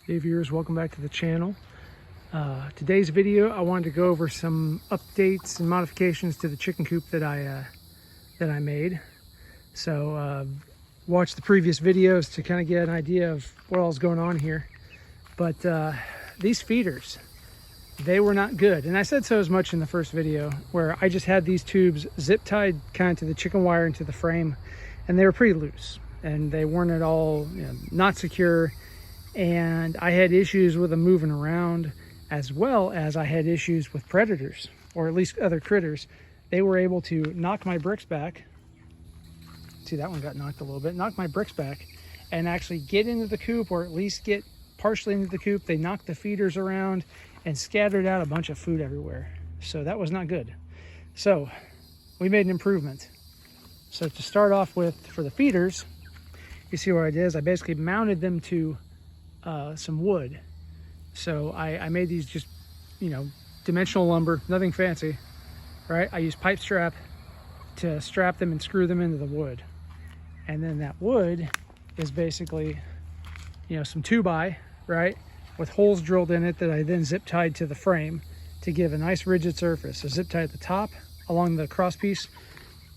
Hey viewers, welcome back to the channel. Today's video, I wanted to go over some updates and modifications to the chicken coop that I made. So watch the previous videos to kind of get an idea of what all's going on here. But these feeders, they were not good. And I said so as much in the first video, where I just had these tubes zip tied kind of to the chicken wire into the frame, and they were pretty loose and they weren't at all, not secure. And I had issues with them moving around, as well as I had issues with predators, or at least other critters. They were able to knock my bricks back. See, that one got knocked a little bit. Knock my bricks back and actually get into the coop, or at least get partially into the coop. They knocked the feeders around and scattered out a bunch of food everywhere. So that was not good. So we made an improvement. So to start off with, for the feeders, you see what I did is I basically mounted them to some wood. So I made these just, dimensional lumber, nothing fancy, right? I used pipe strap to strap them and screw them into the wood. And then that wood is basically, some 2x, right? With holes drilled in it that I then zip tied to the frame to give a nice rigid surface. So zip tied at the top along the cross piece,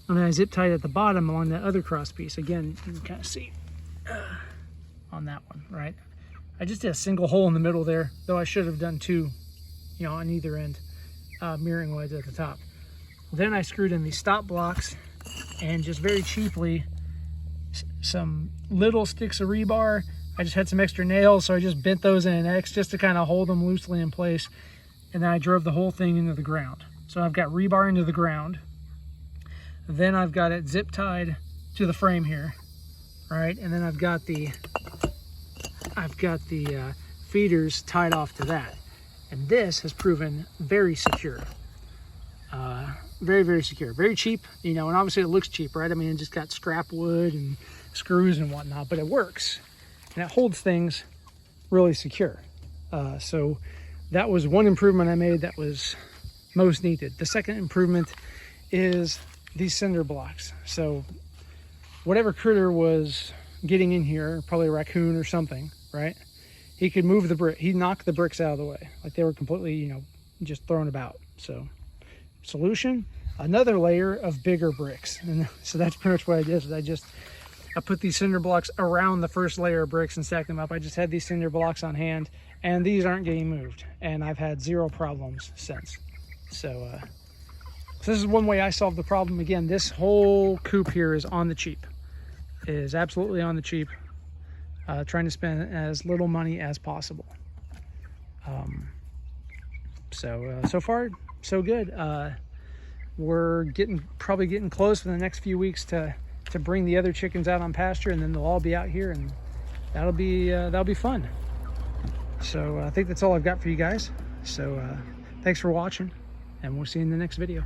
and then I zip tied at the bottom along that other cross piece. Again, you can kind of see on that one, right? I just did a single hole in the middle there, though I should have done two, on either end, mirroring woods at the top. Then I screwed in these stop blocks and just very cheaply some little sticks of rebar. I just had some extra nails, so I just bent those in an X just to kind of hold them loosely in place. And then I drove the whole thing into the ground. So I've got rebar into the ground. Then I've got it zip tied to the frame here, right? And then I've got the feeders tied off to that, and this has proven very secure, very secure, very cheap, and obviously it looks cheap, right? I mean, it just got scrap wood and screws and whatnot, but it works and it holds things really secure. So that was one improvement I made that was most needed. The second improvement is these cinder blocks. So whatever critter was getting in here, probably a raccoon or something, right? He could move the brick. He knocked the bricks out of the way, like they were completely, just thrown about. So solution, another layer of bigger bricks. And so that's pretty much what I did. Is I put these cinder blocks around the first layer of bricks and stacked them up. I just had these cinder blocks on hand, and these aren't getting moved. And I've had zero problems since. So this is one way I solved the problem. Again, this whole coop here is on the cheap. It is absolutely on the cheap. Trying to spend as little money as possible. So far, so good. We're probably getting close in the next few weeks to bring the other chickens out on pasture, and then they'll all be out here, and that'll be fun. So I think that's all I've got for you guys. So thanks for watching, and we'll see you in the next video.